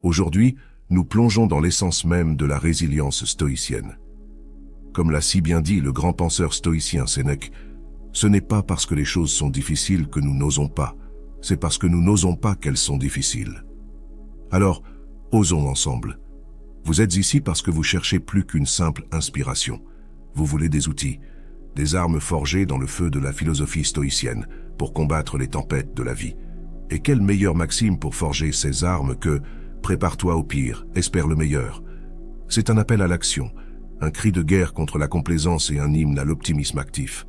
Aujourd'hui, nous plongeons dans l'essence même de la résilience stoïcienne. Comme l'a si bien dit le grand penseur stoïcien Sénèque, ce n'est pas parce que les choses sont difficiles que nous n'osons pas, c'est parce que nous n'osons pas qu'elles sont difficiles. Alors, osons ensemble. Vous êtes ici parce que vous cherchez plus qu'une simple inspiration. Vous voulez des outils, des armes forgées dans le feu de la philosophie stoïcienne pour combattre les tempêtes de la vie. Et quelle meilleure maxime pour forger ces armes que « prépare-toi au pire, espère le meilleur ». C'est un appel à l'action, un cri de guerre contre la complaisance et un hymne à l'optimisme actif.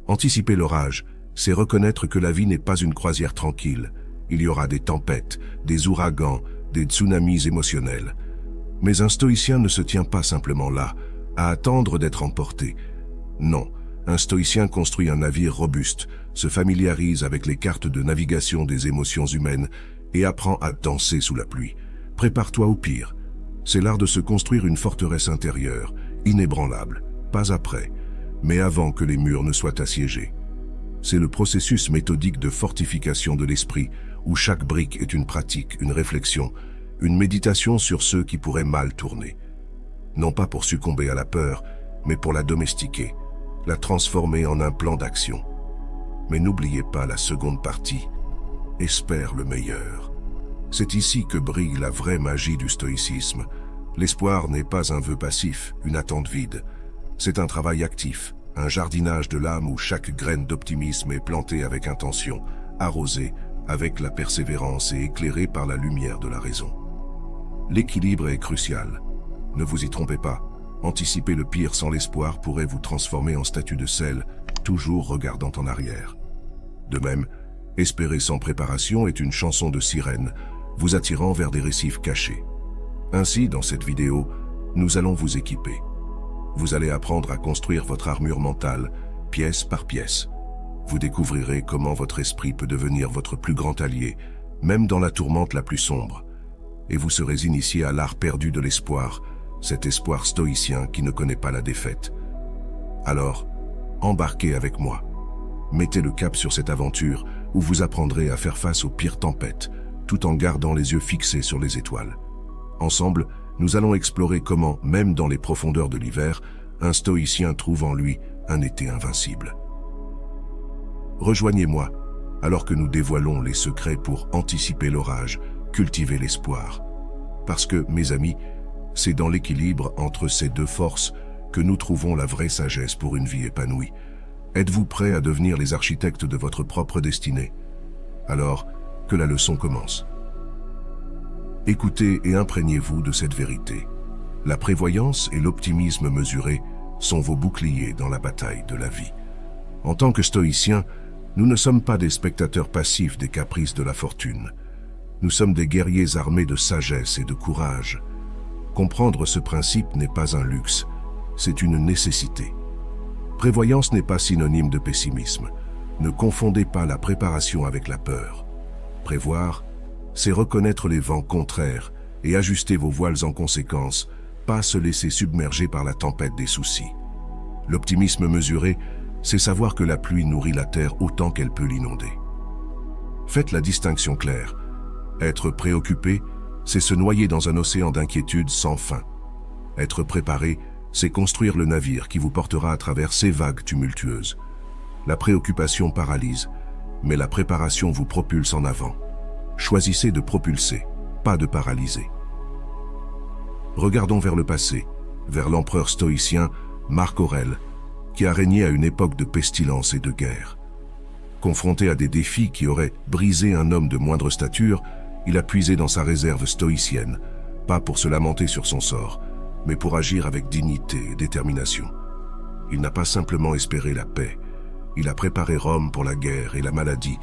Anticiper l'orage, c'est reconnaître que la vie n'est pas une croisière tranquille. Il y aura des tempêtes, des ouragans, des tsunamis émotionnels. Mais un stoïcien ne se tient pas simplement là, à attendre d'être emporté. Non, un stoïcien construit un navire robuste, se familiarise avec les cartes de navigation des émotions humaines et apprend à danser sous la pluie. Prépare-toi au pire. C'est l'art de se construire une forteresse intérieure, inébranlable, pas après, mais avant que les murs ne soient assiégés. C'est le processus méthodique de fortification de l'esprit, où chaque brique est une pratique, une réflexion, une méditation sur ceux qui pourraient mal tourner. Non pas pour succomber à la peur, mais pour la domestiquer, la transformer en un plan d'action. Mais n'oubliez pas la seconde partie. Espère le meilleur. C'est ici que brille la vraie magie du stoïcisme. L'espoir n'est pas un vœu passif, une attente vide. C'est un travail actif, un jardinage de l'âme où chaque graine d'optimisme est plantée avec intention, arrosée avec la persévérance et éclairée par la lumière de la raison. L'équilibre est crucial. Ne vous y trompez pas. Anticiper le pire sans l'espoir pourrait vous transformer en statue de sel, toujours regardant en arrière. De même, espérer sans préparation est une chanson de sirène, vous attirant vers des récifs cachés. Ainsi, dans cette vidéo, nous allons vous équiper. Vous allez apprendre à construire votre armure mentale, pièce par pièce. Vous découvrirez comment votre esprit peut devenir votre plus grand allié, même dans la tourmente la plus sombre. Et vous serez initié à l'art perdu de l'espoir, cet espoir stoïcien qui ne connaît pas la défaite. Alors, embarquez avec moi. Mettez le cap sur cette aventure où vous apprendrez à faire face aux pires tempêtes, tout en gardant les yeux fixés sur les étoiles. Ensemble, nous allons explorer comment, même dans les profondeurs de l'hiver, un stoïcien trouve en lui un été invincible. Rejoignez-moi, alors que nous dévoilons les secrets pour anticiper l'orage, cultiver l'espoir. Parce que, mes amis, c'est dans l'équilibre entre ces deux forces que nous trouvons la vraie sagesse pour une vie épanouie. Êtes-vous prêts à devenir les architectes de votre propre destinée? Alors, que la leçon commence. Écoutez et imprégnez-vous de cette vérité. La prévoyance et l'optimisme mesuré sont vos boucliers dans la bataille de la vie. En tant que stoïciens, nous ne sommes pas des spectateurs passifs des caprices de la fortune. Nous sommes des guerriers armés de sagesse et de courage. Comprendre ce principe n'est pas un luxe, c'est une nécessité. Prévoyance n'est pas synonyme de pessimisme. Ne confondez pas la préparation avec la peur. Prévoir, c'est reconnaître les vents contraires et ajuster vos voiles en conséquence, pas se laisser submerger par la tempête des soucis. L'optimisme mesuré, c'est savoir que la pluie nourrit la terre autant qu'elle peut l'inonder. Faites la distinction claire. Être préoccupé, c'est se noyer dans un océan d'inquiétude sans fin. Être préparé, c'est construire le navire qui vous portera à travers ces vagues tumultueuses. La préoccupation paralyse, mais la préparation vous propulse en avant. Choisissez de propulser, pas de paralyser. Regardons vers le passé, vers l'empereur stoïcien Marc Aurèle, qui a régné à une époque de pestilence et de guerre. Confronté à des défis qui auraient brisé un homme de moindre stature, il a puisé dans sa réserve stoïcienne, pas pour se lamenter sur son sort, mais pour agir avec dignité et détermination. Il n'a pas simplement espéré la paix, il a préparé Rome pour la guerre et la maladie,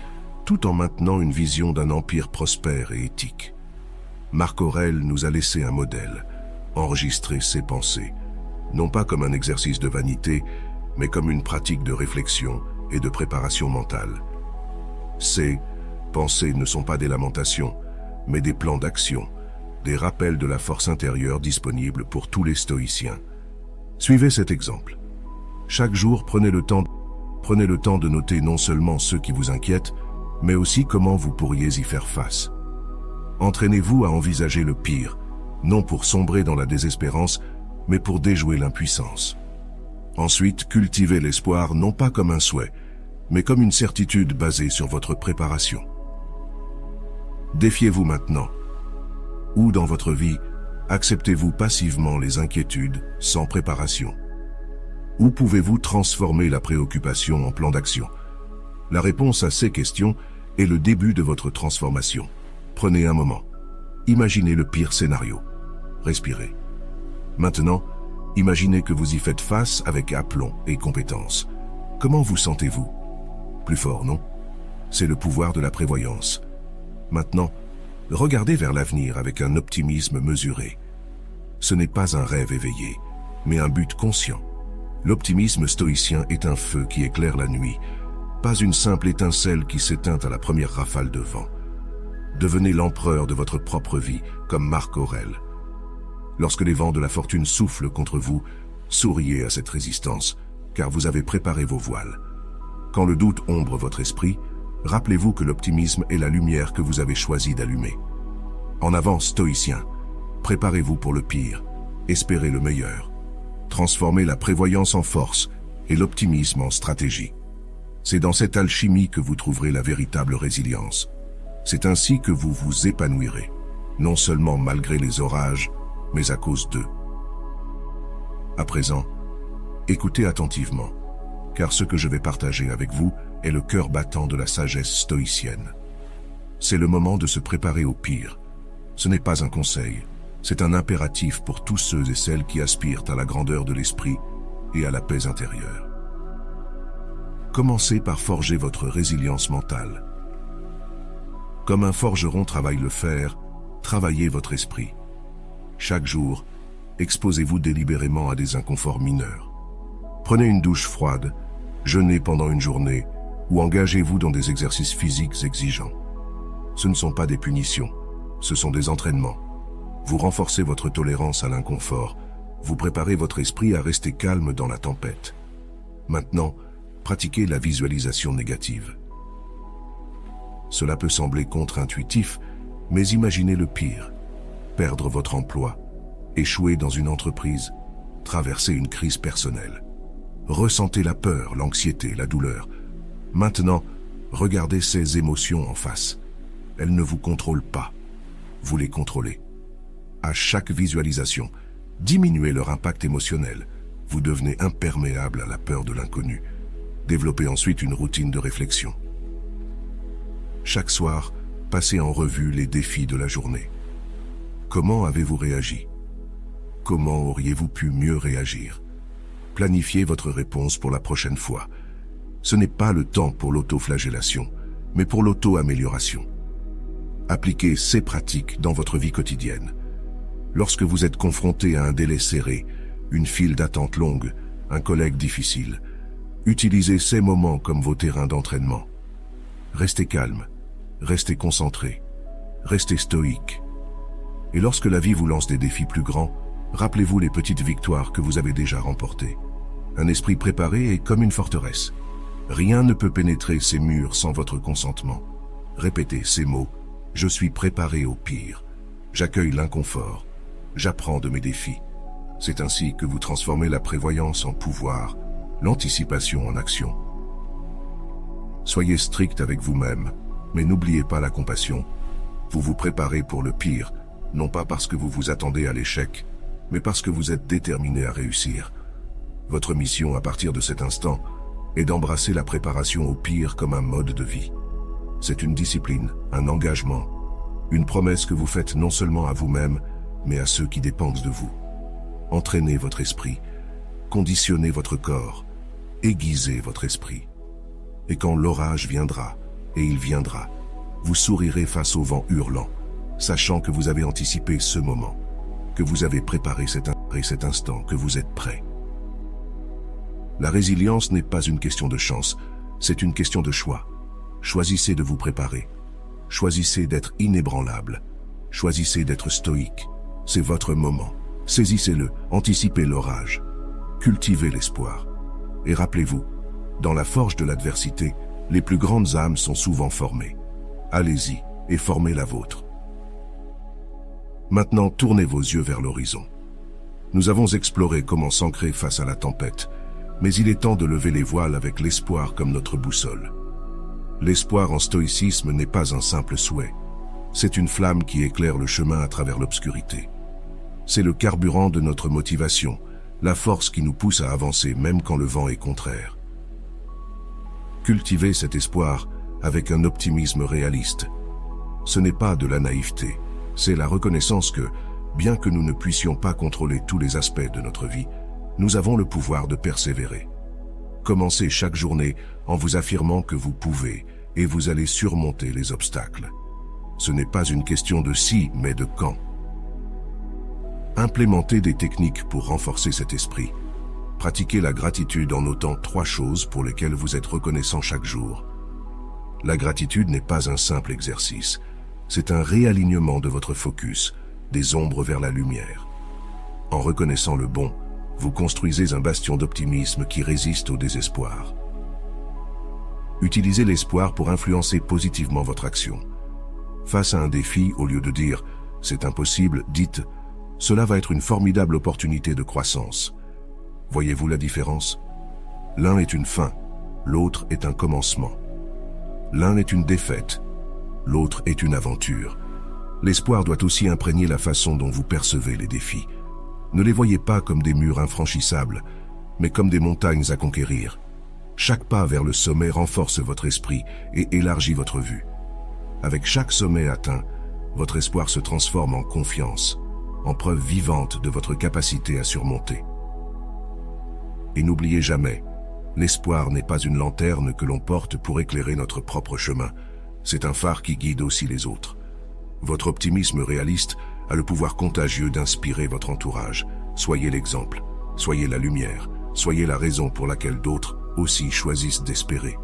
tout en maintenant une vision d'un empire prospère et éthique. Marc Aurèle nous a laissé un modèle, enregistrer ses pensées, non pas comme un exercice de vanité, mais comme une pratique de réflexion et de préparation mentale. Ces pensées ne sont pas des lamentations, mais des plans d'action, des rappels de la force intérieure disponible pour tous les stoïciens. Suivez cet exemple. Chaque jour, prenez le temps de noter non seulement ceux qui vous inquiètent, mais aussi comment vous pourriez y faire face. Entraînez-vous à envisager le pire, non pour sombrer dans la désespérance, mais pour déjouer l'impuissance. Ensuite, cultivez l'espoir non pas comme un souhait, mais comme une certitude basée sur votre préparation. Défiez-vous maintenant. Où dans votre vie acceptez-vous passivement les inquiétudes sans préparation? Où pouvez-vous transformer la préoccupation en plan d'action? La réponse à ces questions est le début de votre transformation. Prenez un moment. Imaginez le pire scénario. Respirez. Maintenant, imaginez que vous y faites face avec aplomb et compétence. Comment vous sentez-vous? Plus fort, non? C'est le pouvoir de la prévoyance. Maintenant, regardez vers l'avenir avec un optimisme mesuré. Ce n'est pas un rêve éveillé, mais un but conscient. L'optimisme stoïcien est un feu qui éclaire la nuit, pas une simple étincelle qui s'éteint à la première rafale de vent. Devenez l'empereur de votre propre vie, comme Marc Aurèle. Lorsque les vents de la fortune soufflent contre vous, souriez à cette résistance, car vous avez préparé vos voiles. Quand le doute ombre votre esprit, rappelez-vous que l'optimisme est la lumière que vous avez choisi d'allumer. En avant, stoïcien, préparez-vous pour le pire, espérez le meilleur. Transformez la prévoyance en force et l'optimisme en stratégie. C'est dans cette alchimie que vous trouverez la véritable résilience. C'est ainsi que vous vous épanouirez, non seulement malgré les orages, mais à cause d'eux. À présent, écoutez attentivement, car ce que je vais partager avec vous est le cœur battant de la sagesse stoïcienne. C'est le moment de se préparer au pire. Ce n'est pas un conseil, c'est un impératif pour tous ceux et celles qui aspirent à la grandeur de l'esprit et à la paix intérieure. Commencez par forger votre résilience mentale. Comme un forgeron travaille le fer, travaillez votre esprit. Chaque jour, exposez-vous délibérément à des inconforts mineurs. Prenez une douche froide, jeûnez pendant une journée ou engagez-vous dans des exercices physiques exigeants. Ce ne sont pas des punitions, ce sont des entraînements. Vous renforcez votre tolérance à l'inconfort, vous préparez votre esprit à rester calme dans la tempête. Maintenant, pratiquez la visualisation négative. Cela peut sembler contre-intuitif, mais imaginez le pire. Perdre votre emploi, échouer dans une entreprise, traverser une crise personnelle. Ressentez la peur, l'anxiété, la douleur. Maintenant, regardez ces émotions en face. Elles ne vous contrôlent pas. Vous les contrôlez. À chaque visualisation, diminuez leur impact émotionnel. Vous devenez imperméable à la peur de l'inconnu. Développez ensuite une routine de réflexion. Chaque soir, passez en revue les défis de la journée. Comment avez-vous réagi? Comment auriez-vous pu mieux réagir? Planifiez votre réponse pour la prochaine fois. Ce n'est pas le temps pour l'autoflagellation, mais pour l'auto-amélioration. Appliquez ces pratiques dans votre vie quotidienne. Lorsque vous êtes confronté à un délai serré, une file d'attente longue, un collègue difficile, utilisez ces moments comme vos terrains d'entraînement. Restez calme, restez concentré, restez stoïque. Et lorsque la vie vous lance des défis plus grands, rappelez-vous les petites victoires que vous avez déjà remportées. Un esprit préparé est comme une forteresse. Rien ne peut pénétrer ces murs sans votre consentement. Répétez ces mots. Je suis préparé au pire. J'accueille l'inconfort. J'apprends de mes défis. C'est ainsi que vous transformez la prévoyance en pouvoir, l'anticipation en action. Soyez strict avec vous-même, mais n'oubliez pas la compassion. Vous vous préparez pour le pire, non pas parce que vous vous attendez à l'échec, mais parce que vous êtes déterminé à réussir. Votre mission à partir de cet instant est d'embrasser la préparation au pire comme un mode de vie. C'est une discipline, un engagement, une promesse que vous faites non seulement à vous-même, mais à ceux qui dépendent de vous. Entraînez votre esprit, conditionnez votre corps, aiguisez votre esprit. Et quand l'orage viendra, et il viendra, vous sourirez face au vent hurlant, sachant que vous avez anticipé ce moment, que vous avez préparé cet instant, que vous êtes prêt. La résilience n'est pas une question de chance, c'est une question de choix. Choisissez de vous préparer. Choisissez d'être inébranlable. Choisissez d'être stoïque. C'est votre moment. Saisissez-le, anticipez l'orage. Cultivez l'espoir. Et rappelez-vous, dans la forge de l'adversité, les plus grandes âmes sont souvent formées. Allez-y et formez la vôtre. Maintenant, tournez vos yeux vers l'horizon. Nous avons exploré comment s'ancrer face à la tempête, mais il est temps de lever les voiles avec l'espoir comme notre boussole. L'espoir en stoïcisme n'est pas un simple souhait. C'est une flamme qui éclaire le chemin à travers l'obscurité. C'est le carburant de notre motivation, la force qui nous pousse à avancer même quand le vent est contraire. Cultivez cet espoir avec un optimisme réaliste. Ce n'est pas de la naïveté, c'est la reconnaissance que, bien que nous ne puissions pas contrôler tous les aspects de notre vie, nous avons le pouvoir de persévérer. Commencez chaque journée en vous affirmant que vous pouvez et vous allez surmonter les obstacles. Ce n'est pas une question de si, mais de quand. Implémentez des techniques pour renforcer cet esprit. Pratiquez la gratitude en notant 3 choses pour lesquelles vous êtes reconnaissant chaque jour. La gratitude n'est pas un simple exercice, c'est un réalignement de votre focus, des ombres vers la lumière. En reconnaissant le bon, vous construisez un bastion d'optimisme qui résiste au désespoir. Utilisez l'espoir pour influencer positivement votre action. Face à un défi, au lieu de dire « c'est impossible », dites « cela va être une formidable opportunité de croissance ». Voyez-vous la différence? L'un est une fin, l'autre est un commencement. L'un est une défaite, l'autre est une aventure. L'espoir doit aussi imprégner la façon dont vous percevez les défis. Ne les voyez pas comme des murs infranchissables, mais comme des montagnes à conquérir. Chaque pas vers le sommet renforce votre esprit et élargit votre vue. Avec chaque sommet atteint, votre espoir se transforme en confiance, en preuve vivante de votre capacité à surmonter. Et n'oubliez jamais, l'espoir n'est pas une lanterne que l'on porte pour éclairer notre propre chemin, c'est un phare qui guide aussi les autres. Votre optimisme réaliste a le pouvoir contagieux d'inspirer votre entourage. Soyez l'exemple, soyez la lumière, soyez la raison pour laquelle d'autres aussi choisissent d'espérer.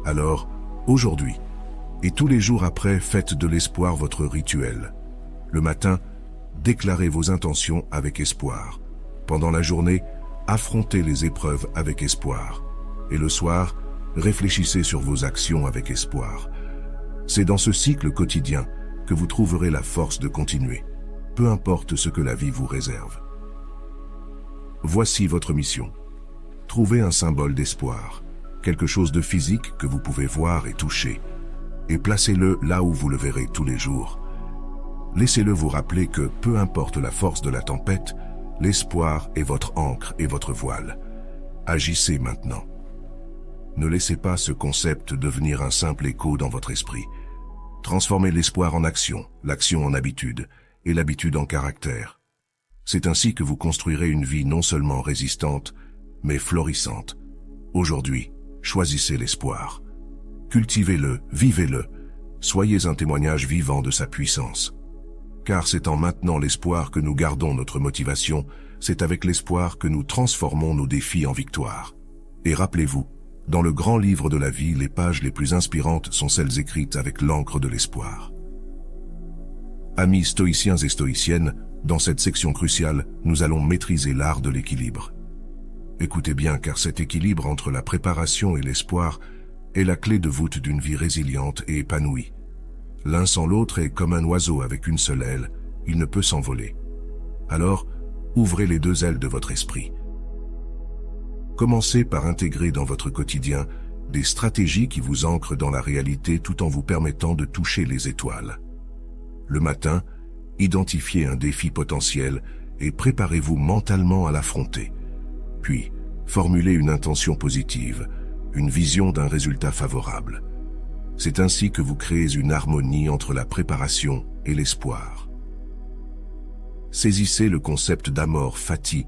Alors, aujourd'hui, et tous les jours après, faites de l'espoir votre rituel. Le matin, déclarez vos intentions avec espoir. Pendant la journée, affrontez les épreuves avec espoir. Et le soir, réfléchissez sur vos actions avec espoir. C'est dans ce cycle quotidien que vous trouverez la force de continuer, peu importe ce que la vie vous réserve. Voici votre mission. Trouvez un symbole d'espoir, quelque chose de physique que vous pouvez voir et toucher, et placez-le là où vous le verrez tous les jours. Laissez-le vous rappeler que, peu importe la force de la tempête, l'espoir est votre ancre et votre voile. Agissez maintenant. Ne laissez pas ce concept devenir un simple écho dans votre esprit. Transformez l'espoir en action, l'action en habitude, et l'habitude en caractère. C'est ainsi que vous construirez une vie non seulement résistante, mais florissante. Aujourd'hui, choisissez l'espoir. Cultivez-le, vivez-le. Soyez un témoignage vivant de sa puissance. Car c'est en maintenant l'espoir que nous gardons notre motivation, c'est avec l'espoir que nous transformons nos défis en victoire. Et rappelez-vous, dans le grand livre de la vie, les pages les plus inspirantes sont celles écrites avec l'encre de l'espoir. Amis stoïciens et stoïciennes, dans cette section cruciale, nous allons maîtriser l'art de l'équilibre. Écoutez bien, car cet équilibre entre la préparation et l'espoir est la clé de voûte d'une vie résiliente et épanouie. L'un sans l'autre est comme un oiseau avec une seule aile, il ne peut s'envoler. Alors, ouvrez les 2 ailes de votre esprit. Commencez par intégrer dans votre quotidien des stratégies qui vous ancrent dans la réalité tout en vous permettant de toucher les étoiles. Le matin, identifiez un défi potentiel et préparez-vous mentalement à l'affronter. Puis, formulez une intention positive, une vision d'un résultat favorable. C'est ainsi que vous créez une harmonie entre la préparation et l'espoir. Saisissez le concept d'amor fati,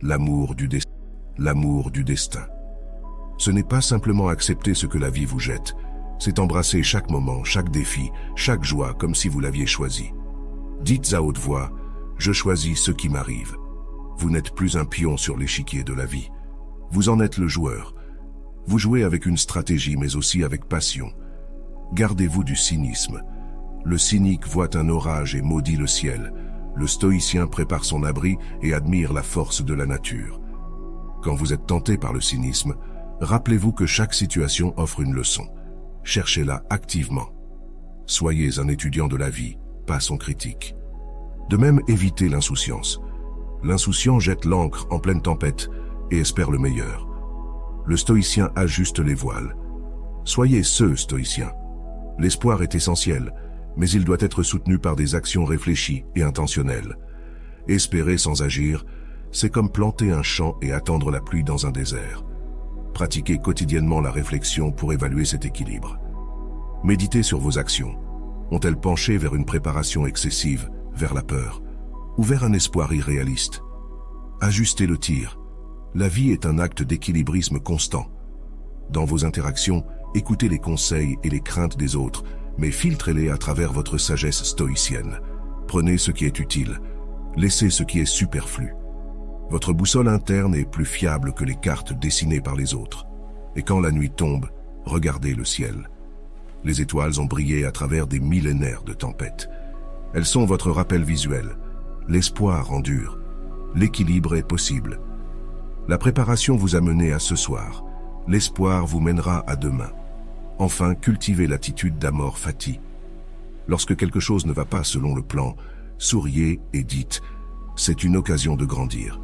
l'amour du destin. Ce n'est pas simplement accepter ce que la vie vous jette, c'est embrasser chaque moment, chaque défi, chaque joie comme si vous l'aviez choisi. Dites à haute voix, « Je choisis ce qui m'arrive ». Vous n'êtes plus un pion sur l'échiquier de la vie. Vous en êtes le joueur. Vous jouez avec une stratégie mais aussi avec passion. Gardez-vous du cynisme. Le cynique voit un orage et maudit le ciel. Le stoïcien prépare son abri et admire la force de la nature. Quand vous êtes tenté par le cynisme, rappelez-vous que chaque situation offre une leçon. Cherchez-la activement. Soyez un étudiant de la vie, pas son critique. De même, évitez l'insouciance. L'insouciant jette l'ancre en pleine tempête et espère le meilleur. Le stoïcien ajuste les voiles. Soyez ce stoïcien. L'espoir est essentiel, mais il doit être soutenu par des actions réfléchies et intentionnelles. Espérer sans agir, c'est comme planter un champ et attendre la pluie dans un désert. Pratiquez quotidiennement la réflexion pour évaluer cet équilibre. Méditez sur vos actions. Ont-elles penché vers une préparation excessive, vers la peur, ou vers un espoir irréaliste? Ajustez le tir. La vie est un acte d'équilibrisme constant. Dans vos interactions, écoutez les conseils et les craintes des autres, mais filtrez-les à travers votre sagesse stoïcienne. Prenez ce qui est utile, laissez ce qui est superflu. Votre boussole interne est plus fiable que les cartes dessinées par les autres. Et quand la nuit tombe, regardez le ciel. Les étoiles ont brillé à travers des millénaires de tempêtes. Elles sont votre rappel visuel. L'espoir endure. L'équilibre est possible. La préparation vous a mené à ce soir. L'espoir vous mènera à demain. Enfin, cultivez l'attitude d'amor fati. Lorsque quelque chose ne va pas selon le plan, souriez et dites « c'est une occasion de grandir ».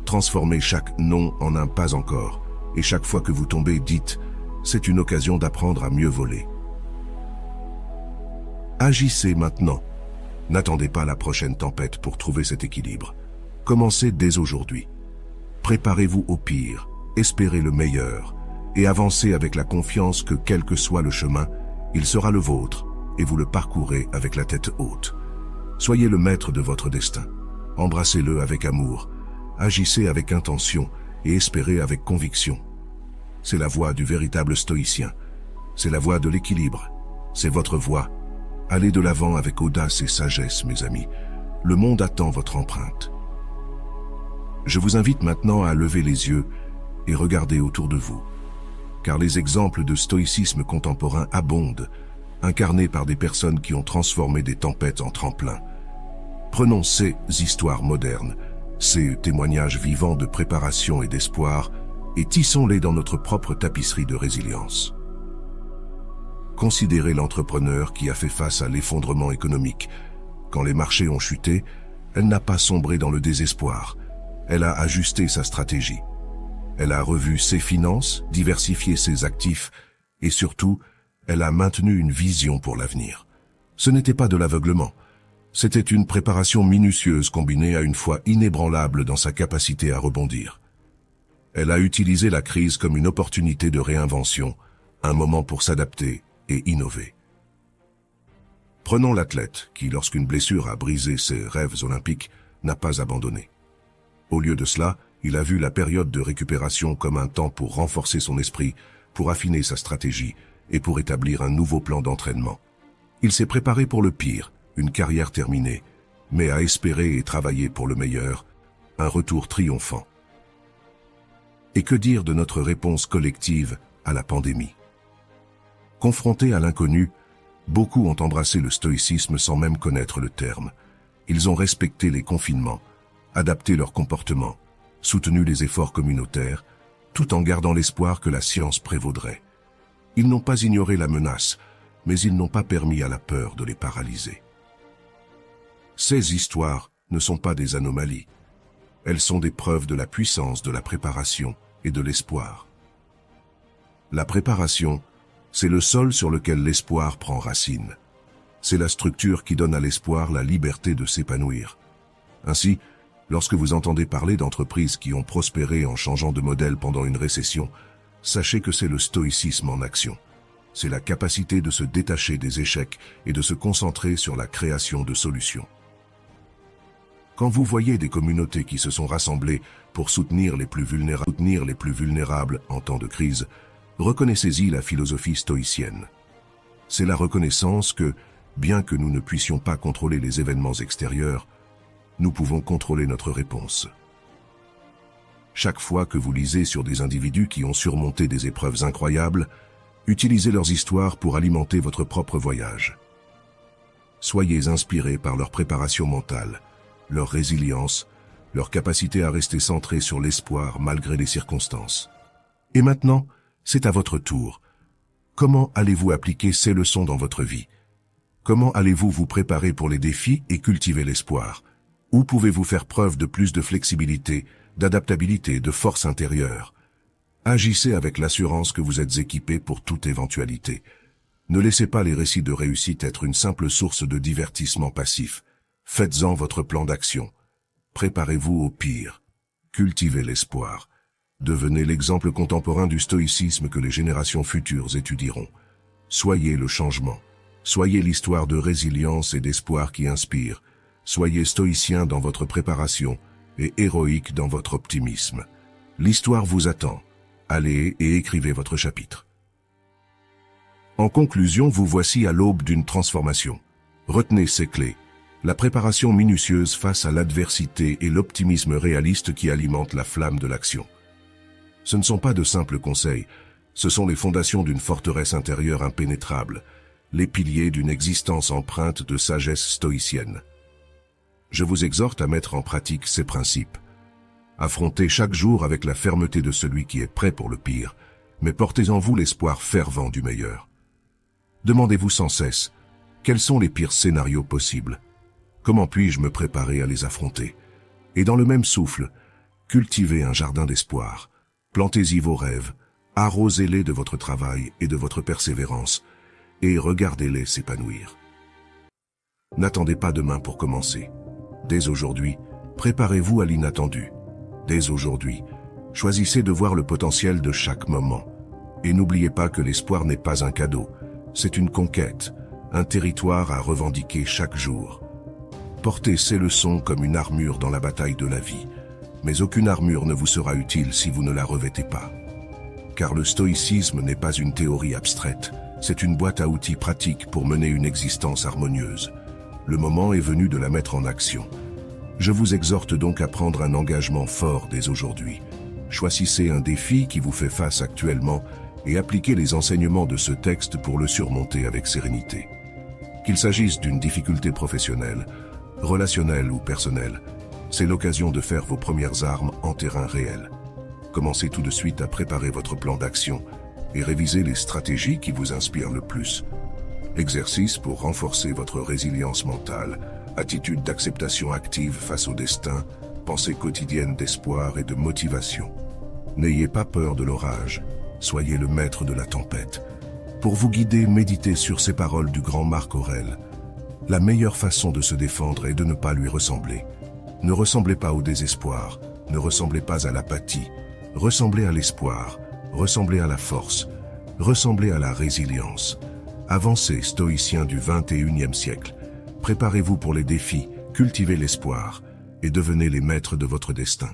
Transformez chaque non en un pas encore, et chaque fois que vous tombez, dites « c'est une occasion d'apprendre à mieux voler ». Agissez maintenant. N'attendez pas la prochaine tempête pour trouver cet équilibre. Commencez dès aujourd'hui. Préparez-vous au pire, espérez le meilleur, et avancez avec la confiance que quel que soit le chemin, il sera le vôtre, et vous le parcourez avec la tête haute. Soyez le maître de votre destin. Embrassez-le avec amour, agissez avec intention et espérez avec conviction. C'est la voie du véritable stoïcien. C'est la voie de l'équilibre. C'est votre voie. Allez de l'avant avec audace et sagesse, mes amis. Le monde attend votre empreinte. Je vous invite maintenant à lever les yeux et regarder autour de vous. Car les exemples de stoïcisme contemporain abondent, incarnés par des personnes qui ont transformé des tempêtes en tremplins. Prenons ces histoires modernes, ces témoignages vivants de préparation et d'espoir, et tissons-les dans notre propre tapisserie de résilience. Considérez l'entrepreneur qui a fait face à l'effondrement économique. Quand les marchés ont chuté, elle n'a pas sombré dans le désespoir. Elle a ajusté sa stratégie. Elle a revu ses finances, diversifié ses actifs, et surtout, elle a maintenu une vision pour l'avenir. Ce n'était pas de l'aveuglement. C'était une préparation minutieuse combinée à une foi inébranlable dans sa capacité à rebondir. Elle a utilisé la crise comme une opportunité de réinvention, un moment pour s'adapter et innover. Prenons l'athlète qui, lorsqu'une blessure a brisé ses rêves olympiques, n'a pas abandonné. Au lieu de cela, il a vu la période de récupération comme un temps pour renforcer son esprit, pour affiner sa stratégie et pour établir un nouveau plan d'entraînement. Il s'est préparé pour le pire, une carrière terminée, mais a espéré et travaillé pour le meilleur, un retour triomphant. Et que dire de notre réponse collective à la pandémie? Confrontés à l'inconnu, beaucoup ont embrassé le stoïcisme sans même connaître le terme. Ils ont respecté les confinements, adapté leur comportement, soutenu les efforts communautaires, tout en gardant l'espoir que la science prévaudrait. Ils n'ont pas ignoré la menace, mais ils n'ont pas permis à la peur de les paralyser. Ces histoires ne sont pas des anomalies. Elles sont des preuves de la puissance de la préparation et de l'espoir. La préparation, c'est le sol sur lequel l'espoir prend racine. C'est la structure qui donne à l'espoir la liberté de s'épanouir. Ainsi, lorsque vous entendez parler d'entreprises qui ont prospéré en changeant de modèle pendant une récession, sachez que c'est le stoïcisme en action. C'est la capacité de se détacher des échecs et de se concentrer sur la création de solutions. Quand vous voyez des communautés qui se sont rassemblées pour soutenir les plus vulnérables en temps de crise, reconnaissez-y la philosophie stoïcienne. C'est la reconnaissance que, bien que nous ne puissions pas contrôler les événements extérieurs, nous pouvons contrôler notre réponse. Chaque fois que vous lisez sur des individus qui ont surmonté des épreuves incroyables, utilisez leurs histoires pour alimenter votre propre voyage. Soyez inspirés par leur préparation mentale, leur résilience, leur capacité à rester centrés sur l'espoir malgré les circonstances. Et maintenant, c'est à votre tour. Comment allez-vous appliquer ces leçons dans votre vie? Comment allez-vous vous préparer pour les défis et cultiver l'espoir? Où pouvez-vous faire preuve de plus de flexibilité, d'adaptabilité, de force intérieure? Agissez avec l'assurance que vous êtes équipé pour toute éventualité. Ne laissez pas les récits de réussite être une simple source de divertissement passif. Faites-en votre plan d'action. Préparez-vous au pire. Cultivez l'espoir. Devenez l'exemple contemporain du stoïcisme que les générations futures étudieront. Soyez le changement. Soyez l'histoire de résilience et d'espoir qui inspire. Soyez stoïcien dans votre préparation et héroïque dans votre optimisme. L'histoire vous attend. Allez et écrivez votre chapitre. En conclusion, vous voici à l'aube d'une transformation. Retenez ces clés. La préparation minutieuse face à l'adversité et l'optimisme réaliste qui alimentent la flamme de l'action. Ce ne sont pas de simples conseils, ce sont les fondations d'une forteresse intérieure impénétrable, les piliers d'une existence empreinte de sagesse stoïcienne. Je vous exhorte à mettre en pratique ces principes. Affrontez chaque jour avec la fermeté de celui qui est prêt pour le pire, mais portez en vous l'espoir fervent du meilleur. Demandez-vous sans cesse, quels sont les pires scénarios possibles? Comment puis-je me préparer à les affronter? Et dans le même souffle, cultivez un jardin d'espoir. Plantez-y vos rêves, arrosez-les de votre travail et de votre persévérance, et regardez-les s'épanouir. N'attendez pas demain pour commencer. Dès aujourd'hui, préparez-vous à l'inattendu. Dès aujourd'hui, choisissez de voir le potentiel de chaque moment. Et n'oubliez pas que l'espoir n'est pas un cadeau, c'est une conquête, un territoire à revendiquer chaque jour. Portez ces leçons comme une armure dans la bataille de la vie, mais aucune armure ne vous sera utile si vous ne la revêtez pas. Car le stoïcisme n'est pas une théorie abstraite, c'est une boîte à outils pratique pour mener une existence harmonieuse. Le moment est venu de la mettre en action. Je vous exhorte donc à prendre un engagement fort dès aujourd'hui. Choisissez un défi qui vous fait face actuellement et appliquez les enseignements de ce texte pour le surmonter avec sérénité. Qu'il s'agisse d'une difficulté professionnelle, relationnelle ou personnelle, c'est l'occasion de faire vos premières armes en terrain réel. Commencez tout de suite à préparer votre plan d'action et révisez les stratégies qui vous inspirent le plus. Exercice pour renforcer votre résilience mentale, attitude d'acceptation active face au destin, pensée quotidienne d'espoir et de motivation. N'ayez pas peur de l'orage, soyez le maître de la tempête. Pour vous guider, méditez sur ces paroles du grand Marc Aurèle. La meilleure façon de se défendre est de ne pas lui ressembler. Ne ressemblez pas au désespoir, ne ressemblez pas à l'apathie, ressemblez à l'espoir, ressemblez à la force, ressemblez à la résilience. Avancez, stoïciens du XXIe siècle. Préparez-vous pour les défis, cultivez l'espoir et devenez les maîtres de votre destin.